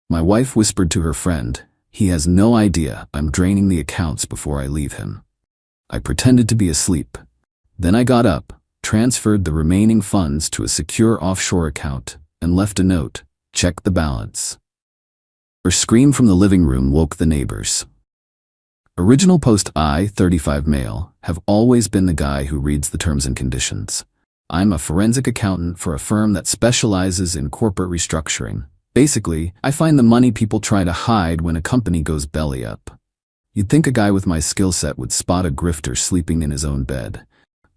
My wife whispered to her friend, "He has no idea I'm draining the accounts before I leave him." I pretended to be asleep. Then I got up, transferred the remaining funds to a secure offshore account, and left a note, "Check the balance." Her scream from the living room woke the neighbors. Original post I, 35 male, have always been the guy who reads the terms and conditions. I'm a forensic accountant for a firm that specializes in corporate restructuring. Basically, I find the money people try to hide when a company goes belly up. You'd think a guy with my skill set would spot a grifter sleeping in his own bed.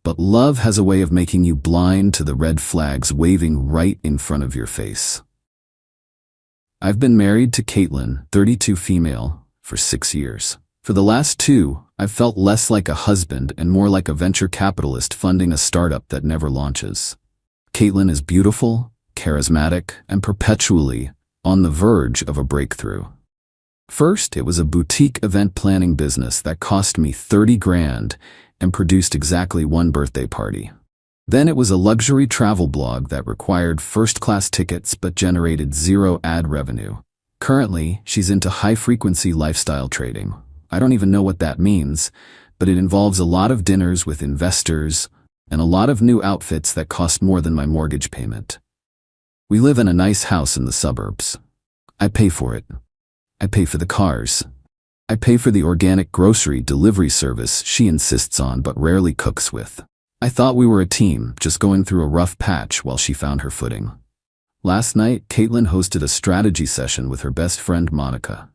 But love has a way of making you blind to the red flags waving right in front of your face. I've been married to Caitlin, 32 female, for 6 years. For the last 2, I've felt less like a husband and more like a venture capitalist funding a startup that never launches. Caitlin is beautiful, charismatic, and perpetually on the verge of a breakthrough. First, it was a boutique event planning business that cost me 30 grand and produced exactly 1 birthday party. Then it was a luxury travel blog that required first-class tickets but generated 0 ad revenue. Currently, she's into high-frequency lifestyle trading. I don't even know what that means, but it involves a lot of dinners with investors and a lot of new outfits that cost more than my mortgage payment. We live in a nice house in the suburbs. I pay for it. I pay for the cars. I pay for the organic grocery delivery service she insists on but rarely cooks with. I thought we were a team, just going through a rough patch while she found her footing. Last night, Caitlin hosted a strategy session with her best friend Monica.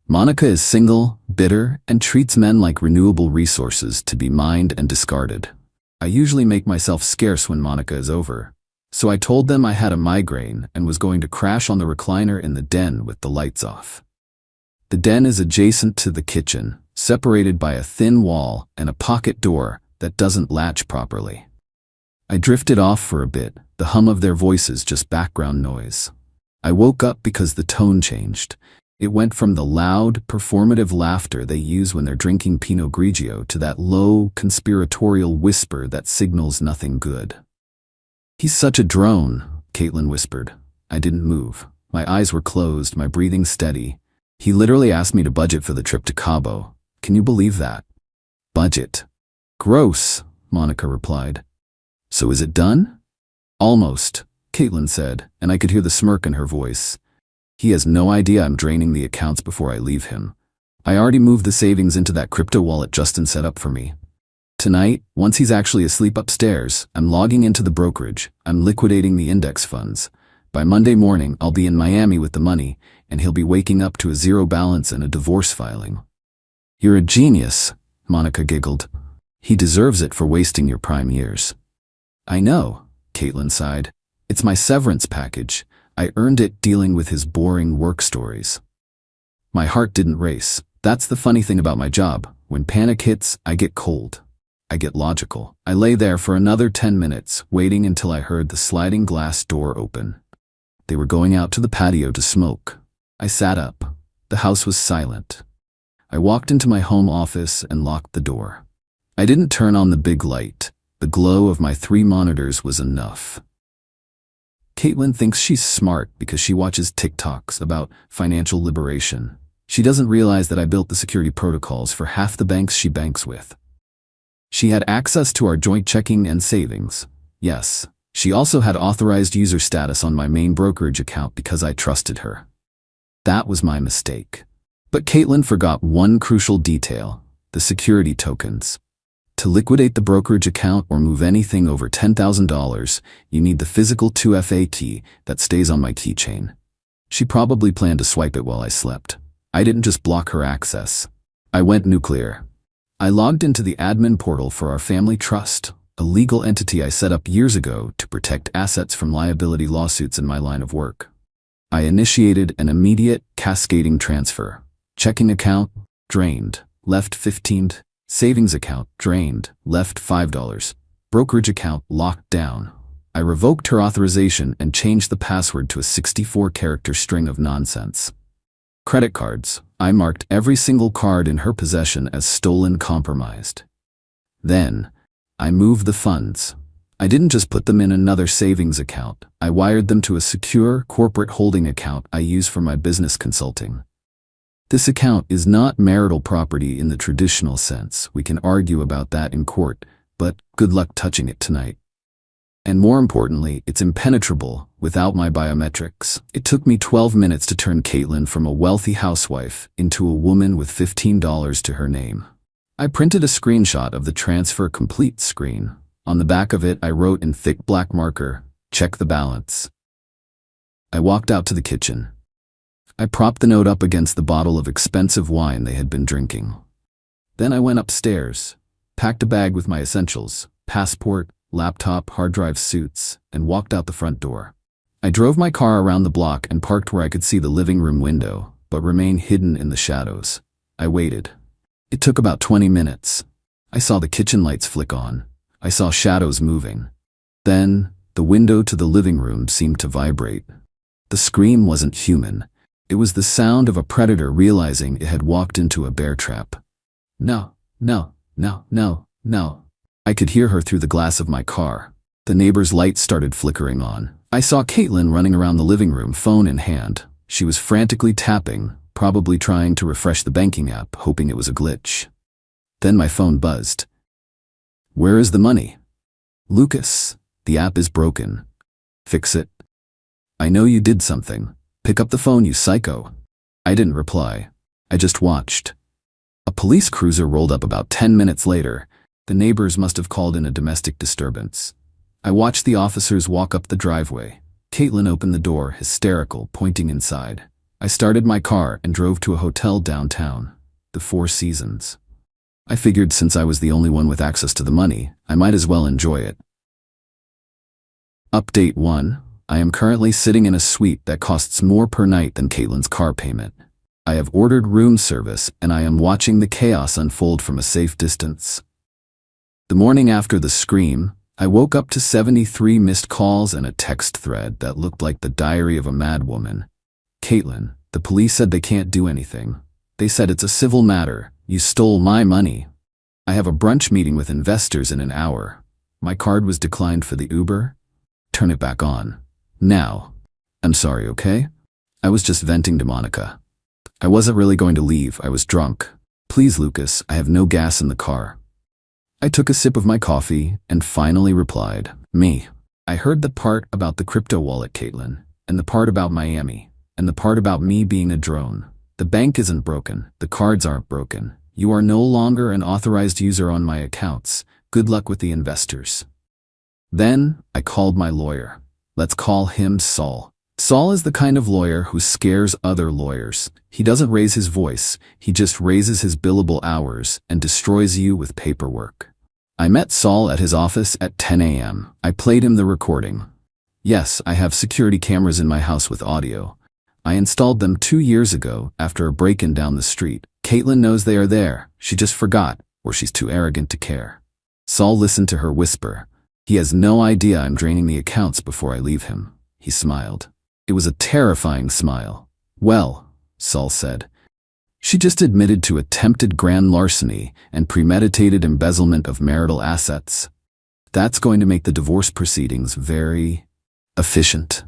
Monica is single, bitter, and treats men like renewable resources to be mined and discarded. I usually make myself scarce when Monica is over, so I told them I had a migraine and was going to crash on the recliner in the den with the lights off. The den is adjacent to the kitchen, separated by a thin wall and a pocket door that doesn't latch properly. I drifted off for a bit, the hum of their voices just background noise. I woke up because the tone changed. It went from the loud, performative laughter they use when they're drinking Pinot Grigio to that low, conspiratorial whisper that signals nothing good. "He's such a drone," Caitlin whispered. I didn't move. My eyes were closed, my breathing steady. "He literally asked me to budget for the trip to Cabo. Can you believe that?" "Budget? Gross," Monica replied. "So is it done?" "Almost," Caitlin said, and I could hear the smirk in her voice. "He has no idea I'm draining the accounts before I leave him. I already moved the savings into that crypto wallet Justin set up for me. Tonight, once he's actually asleep upstairs, I'm logging into the brokerage. I'm liquidating the index funds. By Monday morning, I'll be in Miami with the money, and he'll be waking up to a 0 balance and a divorce filing." "You're a genius," Monica giggled. "He deserves it for wasting your prime years." "I know," Caitlin sighed. "It's my severance package. I earned it dealing with his boring work stories." My heart didn't race. That's the funny thing about my job. When panic hits, I get cold. I get logical. I lay there for another 10 minutes, waiting until I heard the sliding glass door open. They were going out to the patio to smoke. I sat up. The house was silent. I walked into my home office and locked the door. I didn't turn on the big light. The glow of my 3 monitors was enough. Caitlin thinks she's smart because she watches TikToks about financial liberation. She doesn't realize that I built the security protocols for half the banks she banks with. She had access to our joint checking and savings. Yes, she also had authorized user status on my main brokerage account because I trusted her. That was my mistake. But Caitlin forgot one crucial detail: the security tokens. To liquidate the brokerage account or move anything over $10,000, you need the physical 2FA key that stays on my keychain. She probably planned to swipe it while I slept. I didn't just block her access. I went nuclear. I logged into the admin portal for our family trust, a legal entity I set up years ago to protect assets from liability lawsuits in my line of work. I initiated an immediate, cascading transfer. Checking account, drained, left 15. Savings account, drained, left $5. Brokerage account, locked down. I revoked her authorization and changed the password to a 64-character string of nonsense. Credit cards. I marked every single card in her possession as stolen, compromised. Then, I moved the funds. I didn't just put them in another savings account. I wired them to a secure corporate holding account I use for my business consulting. This account is not marital property in the traditional sense. We can argue about that in court, but good luck touching it tonight. And more importantly, it's impenetrable without my biometrics. It took me 12 minutes to turn Caitlin from a wealthy housewife into a woman with $15 to her name. I printed a screenshot of the transfer complete screen. On the back of it, I wrote in thick black marker, "Check the balance." I walked out to the kitchen. I propped the note up against the bottle of expensive wine they had been drinking. Then I went upstairs, packed a bag with my essentials, passport, laptop, hard drive, suits, and walked out the front door. I drove my car around the block and parked where I could see the living room window, but remain hidden in the shadows. I waited. It took about 20 minutes. I saw the kitchen lights flick on. I saw shadows moving. Then, the window to the living room seemed to vibrate. The scream wasn't human. It was the sound of a predator realizing it had walked into a bear trap. No, no, no, no, no. I could hear her through the glass of my car. The neighbor's lights started flickering on. I saw Caitlin running around the living room, phone in hand. She was frantically tapping, probably trying to refresh the banking app, hoping it was a glitch. Then my phone buzzed. "Where is the money?" "Lucas, the app is broken. Fix it." "I know you did something. Pick up the phone, you psycho." I didn't reply. I just watched. A police cruiser rolled up about 10 minutes later. The neighbors must have called in a domestic disturbance. I watched the officers walk up the driveway. Caitlin opened the door, hysterical, pointing inside. I started my car and drove to a hotel downtown, the Four Seasons. I figured since I was the only one with access to the money, I might as well enjoy it. Update 1. I am currently sitting in a suite that costs more per night than Caitlin's car payment. I have ordered room service and I am watching the chaos unfold from a safe distance. The morning after the scream, I woke up to 73 missed calls and a text thread that looked like the diary of a madwoman. "Caitlin, the police said they can't do anything. They said it's a civil matter. You stole my money. I have a brunch meeting with investors in an hour. My card was declined for the Uber. Turn it back on. Now. I'm sorry, okay? I was just venting to Monica. I wasn't really going to leave. I was drunk. Please, Lucas, I have no gas in the car." I took a sip of my coffee and finally replied, "Me. I heard the part about the crypto wallet, Caitlin, and the part about Miami, and the part about me being a drone. The bank isn't broken. The cards aren't broken. You are no longer an authorized user on my accounts. Good luck with the investors." Then I called my lawyer. Let's call him Saul. Saul is the kind of lawyer who scares other lawyers. He doesn't raise his voice. He just raises his billable hours and destroys you with paperwork. I met Saul at his office at 10 a.m. I played him the recording. Yes, I have security cameras in my house with audio. I installed them 2 years ago after a break-in down the street. Caitlin knows they are there. She just forgot, or she's too arrogant to care. Saul listened to her whisper. He has no idea I'm draining the accounts before I leave him. He smiled. It was a terrifying smile. "Well," Saul said, "she just admitted to attempted grand larceny and premeditated embezzlement of marital assets. That's going to make the divorce proceedings very efficient."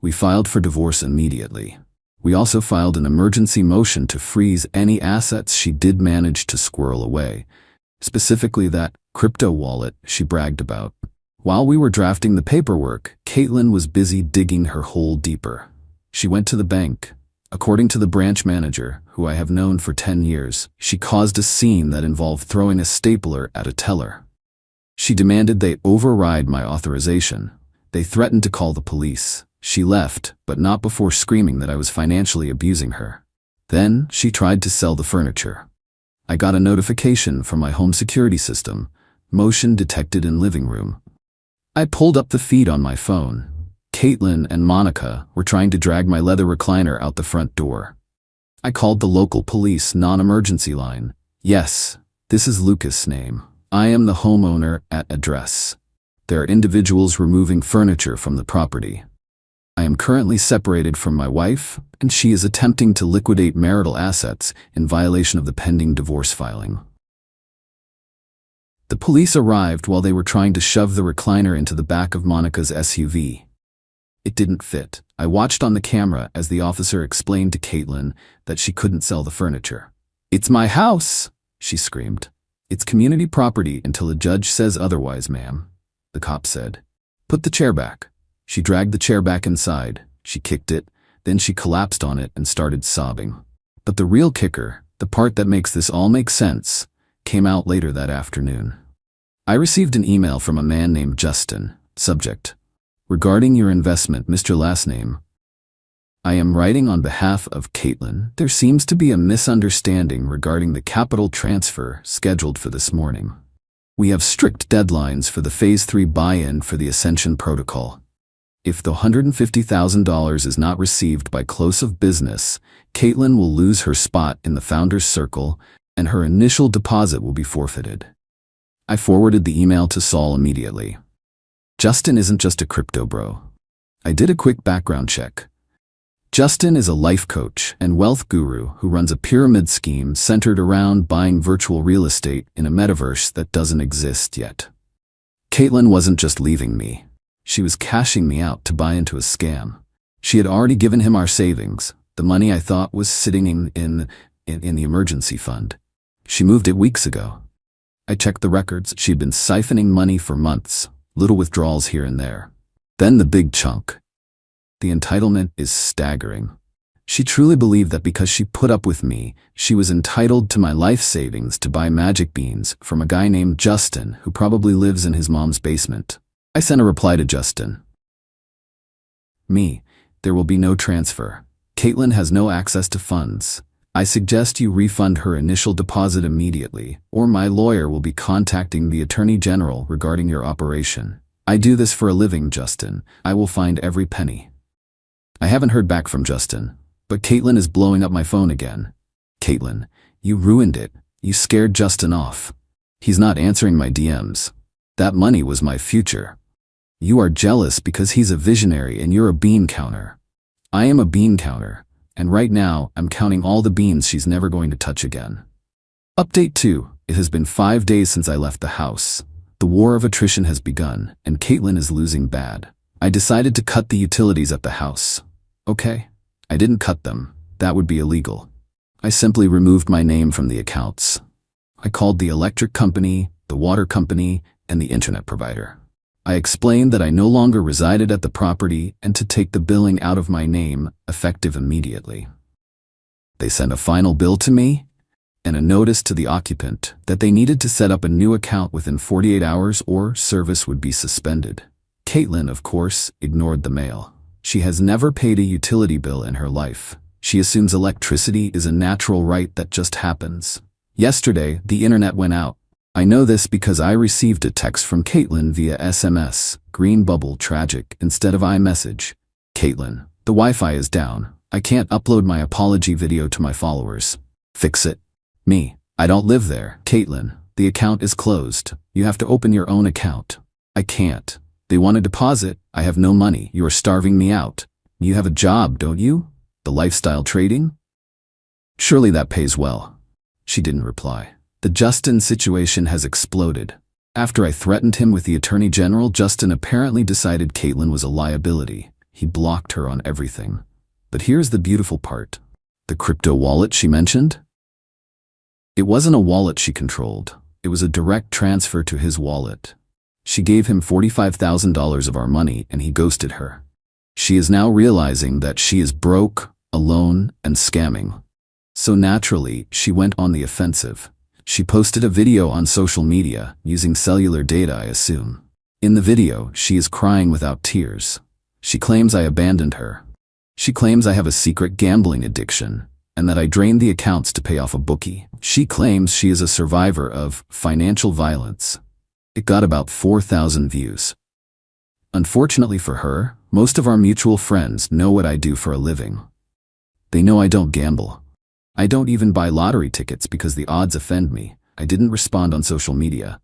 We filed for divorce immediately. We also filed an emergency motion to freeze any assets she did manage to squirrel away, specifically that crypto wallet she bragged about. While we were drafting the paperwork, Caitlin was busy digging her hole deeper. She went to the bank. According to the branch manager, who I have known for 10 years, she caused a scene that involved throwing a stapler at a teller. She demanded they override my authorization. They threatened to call the police. She left, but not before screaming that I was financially abusing her. Then she tried to sell the furniture. I got a notification from my home security system. Motion detected in living room. I pulled up the feed on my phone. Caitlin and Monica were trying to drag my leather recliner out the front door. I called the local police non-emergency line. "Yes, this is Lucas' name. I am the homeowner at address. There are individuals removing furniture from the property. I am currently separated from my wife, and she is attempting to liquidate marital assets in violation of the pending divorce filing." The police arrived while they were trying to shove the recliner into the back of Monica's SUV. It didn't fit. I watched on the camera as the officer explained to Caitlin that she couldn't sell the furniture. "It's my house," she screamed. "It's community property until a judge says otherwise, ma'am," the cop said. "Put the chair back." She dragged the chair back inside. She kicked it, then she collapsed on it and started sobbing. But the real kicker, the part that makes this all make sense, came out later that afternoon. I received an email from a man named Justin. Subject: regarding your investment, Mr. Last Name. I am writing on behalf of Caitlin. There seems to be a misunderstanding regarding the capital transfer scheduled for this morning. We have strict deadlines for the Phase 3 buy-in for the Ascension Protocol. If the $150,000 is not received by close of business, Caitlin will lose her spot in the Founders Circle and her initial deposit will be forfeited. I forwarded the email to Saul immediately. Justin isn't just a crypto bro. I did a quick background check. Justin is a life coach and wealth guru who runs a pyramid scheme centered around buying virtual real estate in a metaverse that doesn't exist yet. Caitlin wasn't just leaving me. She was cashing me out to buy into a scam. She had already given him our savings, the money I thought was sitting in the emergency fund. She moved it weeks ago. I checked the records. She had been siphoning money for months, little withdrawals here and there. Then the big chunk. The entitlement is staggering. She truly believed that because she put up with me, she was entitled to my life savings to buy magic beans from a guy named Justin who probably lives in his mom's basement. I sent a reply to Justin. There will be no transfer. Caitlin has no access to funds. I suggest you refund her initial deposit immediately, or my lawyer will be contacting the Attorney General regarding your operation. I do this for a living, Justin. I will find every penny. I haven't heard back from Justin, but Caitlin is blowing up my phone again. Caitlin, you ruined it. You scared Justin off. He's not answering my DMs. That money was my future. You are jealous because he's a visionary and you're a bean counter. I am a bean counter, and right now I'm counting all the beans she's never going to touch again. Update 2. It has been 5 days since I left the house. The war of attrition has begun, and Caitlin is losing bad. I decided to cut the utilities at the house. Okay, I didn't cut them. That would be illegal. I simply removed my name from the accounts. I called the electric company, the water company, and the internet provider. I explained that I no longer resided at the property and to take the billing out of my name, effective immediately. They sent a final bill to me and a notice to the occupant that they needed to set up a new account within 48 hours or service would be suspended. Caitlin, of course, ignored the mail. She has never paid a utility bill in her life. She assumes electricity is a natural right that just happens. Yesterday, the internet went out. I know this because I received a text from Caitlin via SMS, green bubble tragic instead of iMessage. Caitlin, the Wi-Fi is down. I can't upload my apology video to my followers. Fix it. I don't live there. Caitlin, the account is closed. You have to open your own account. I can't. They want a deposit. I have no money. You are starving me out. You have a job, don't you? The lifestyle trading? Surely that pays well. She didn't reply. The Justin situation has exploded. After I threatened him with the Attorney General, Justin apparently decided Caitlin was a liability. He blocked her on everything. But here's the beautiful part. The crypto wallet she mentioned? It wasn't a wallet she controlled. It was a direct transfer to his wallet. She gave him $45,000 of our money and he ghosted her. She is now realizing that she is broke, alone, and scamming. So naturally, she went on the offensive. She posted a video on social media, using cellular data, I assume. In the video, she is crying without tears. She claims I abandoned her. She claims I have a secret gambling addiction, and that I drained the accounts to pay off a bookie. She claims she is a survivor of financial violence. It got about 4,000 views. Unfortunately for her, most of our mutual friends know what I do for a living. They know I don't gamble. I don't even buy lottery tickets because the odds offend me. I didn't respond on social media.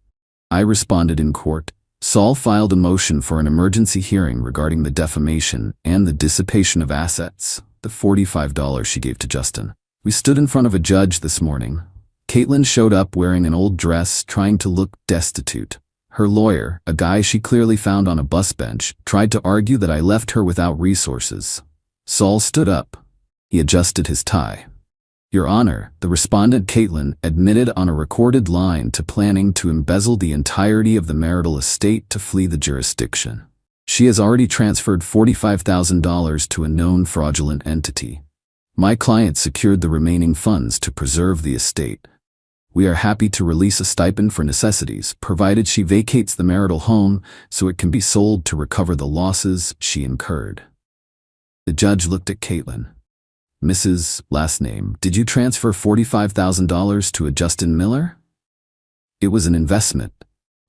I responded in court. Saul filed a motion for an emergency hearing regarding the defamation and the dissipation of assets, the $45 she gave to Justin. We stood in front of a judge this morning. Caitlin showed up wearing an old dress, trying to look destitute. Her lawyer, a guy she clearly found on a bus bench, tried to argue that I left her without resources. Saul stood up. He adjusted his tie. Your Honor, the respondent Caitlin admitted on a recorded line to planning to embezzle the entirety of the marital estate to flee the jurisdiction. She has already transferred $45,000 to a known fraudulent entity. My client secured the remaining funds to preserve the estate. We are happy to release a stipend for necessities, provided she vacates the marital home so it can be sold to recover the losses she incurred. The judge looked at Caitlin. Mrs. Last name, did you transfer $45,000 to a Justin Miller? It was an investment,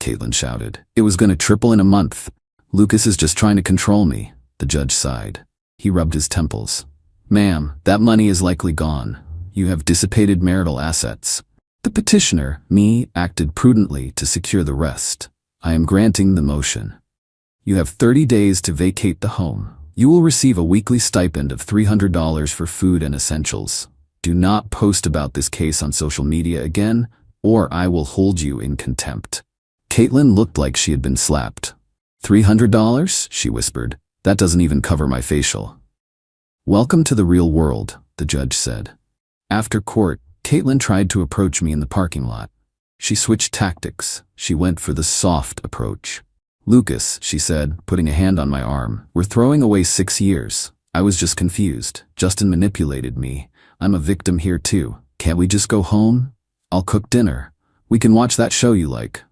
Caitlin shouted. It was going to triple in a month. Lucas is just trying to control me, the judge sighed. He rubbed his temples. Ma'am, that money is likely gone. You have dissipated marital assets. The petitioner, me, acted prudently to secure the rest. I am granting the motion. You have 30 days to vacate the home. You will receive a weekly stipend of $300 for food and essentials. Do not post about this case on social media again, or I will hold you in contempt. Caitlin looked like she had been slapped. $300? She whispered. That doesn't even cover my facial. Welcome to the real world, the judge said. After court, Caitlin tried to approach me in the parking lot. She switched tactics. She went for the soft approach. Lucas, she said, putting a hand on my arm, we're throwing away 6 years. I was just confused. Justin manipulated me. I'm a victim here too. Can't we just go home? I'll cook dinner. We can watch that show you like.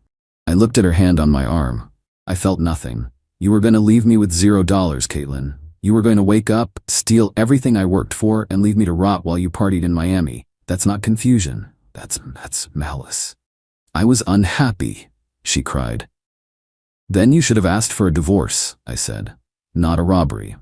I looked at her hand on my arm. I felt nothing. You were going to leave me with $0, Caitlin. You were going to wake up, steal everything I worked for, and leave me to rot while you partied in Miami. That's not confusion. That's malice. I was unhappy, she cried. Then you should have asked for a divorce, I said. Not a robbery.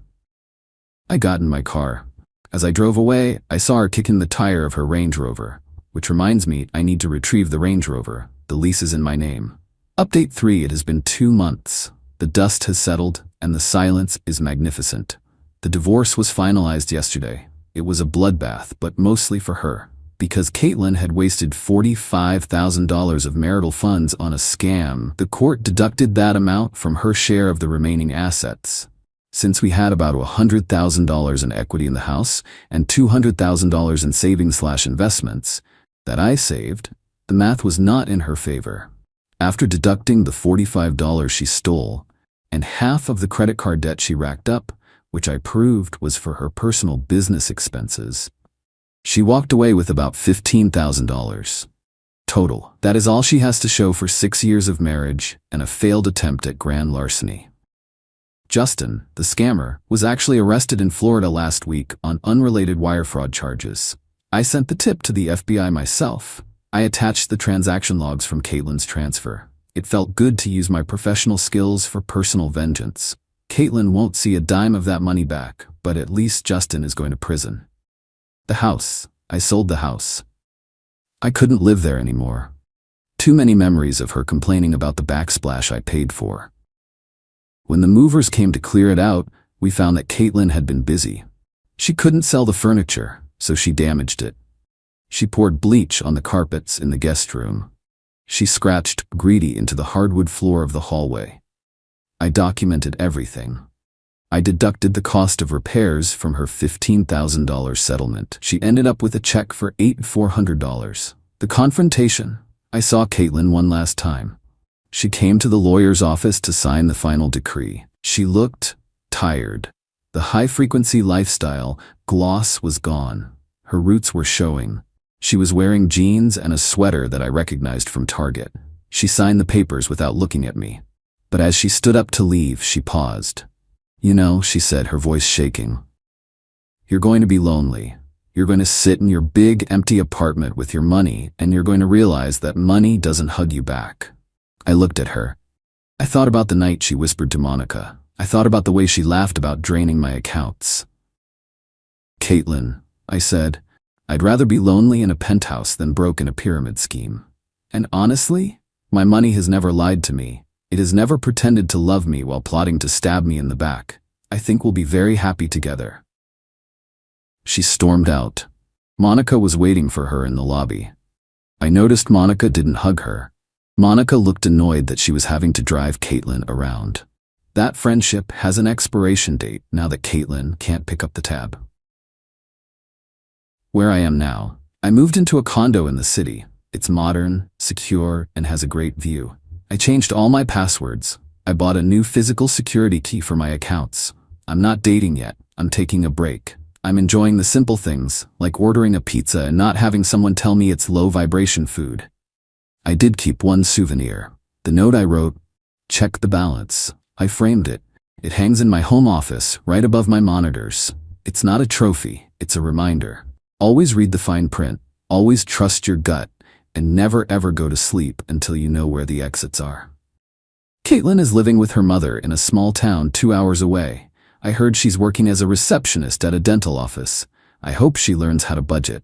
I got in my car. As I drove away, I saw her kicking the tire of her Range Rover, which reminds me I need to retrieve the Range Rover. The lease is in my name. Update 3, it has been 2 months. The dust has settled, and the silence is magnificent. The divorce was finalized yesterday. It was a bloodbath, but mostly for her. Because Caitlin had wasted $45,000 of marital funds on a scam, the court deducted that amount from her share of the remaining assets. Since we had about $100,000 in equity in the house and $200,000 in savings/investments that I saved, the math was not in her favor. After deducting the $45 she stole and half of the credit card debt she racked up, which I proved was for her personal business expenses, she walked away with about $15,000. Total. That is all she has to show for 6 years of marriage and a failed attempt at grand larceny. Justin, the scammer, was actually arrested in Florida last week on unrelated wire fraud charges. I sent the tip to the FBI myself. I attached the transaction logs from Caitlin's transfer. It felt good to use my professional skills for personal vengeance. Caitlin won't see a dime of that money back, but at least Justin is going to prison. The house. I sold the house. I couldn't live there anymore. Too many memories of her complaining about the backsplash I paid for. When the movers came to clear it out, we found that Caitlin had been busy. She couldn't sell the furniture, so she damaged it. She poured bleach on the carpets in the guest room. She scratched greedy into the hardwood floor of the hallway. I documented everything. I deducted the cost of repairs from her $15,000 settlement. She ended up with a check for $8,400. The confrontation. I saw Caitlin one last time. She came to the lawyer's office to sign the final decree. She looked tired. The high-frequency lifestyle gloss was gone. Her roots were showing. She was wearing jeans and a sweater that I recognized from Target. She signed the papers without looking at me. But as she stood up to leave, she paused. You know, she said, her voice shaking. You're going to be lonely. You're going to sit in your big, empty apartment with your money, and you're going to realize that money doesn't hug you back. I looked at her. I thought about the night she whispered to Monica. I thought about the way she laughed about draining my accounts. Caitlin, I said, I'd rather be lonely in a penthouse than broke in a pyramid scheme. And honestly, my money has never lied to me. It has never pretended to love me while plotting to stab me in the back. I think we'll be very happy together. She stormed out. Monica was waiting for her in the lobby. I noticed Monica didn't hug her. Monica looked annoyed that she was having to drive Caitlin around. That friendship has an expiration date now that Caitlin can't pick up the tab. Where I am now, I moved into a condo in the city. It's modern, secure, and has a great view. I changed all my passwords. I bought a new physical security key for my accounts. I'm not dating yet. I'm taking a break. I'm enjoying the simple things, like ordering a pizza and not having someone tell me it's low-vibration food. I did keep one souvenir. The note I wrote, "Check the balance." I framed it. It hangs in my home office, right above my monitors. It's not a trophy, it's a reminder. Always read the fine print, always trust your gut, and never ever go to sleep until you know where the exits are. Caitlin is living with her mother in a small town 2 hours away. I heard she's working as a receptionist at a dental office. I hope she learns how to budget.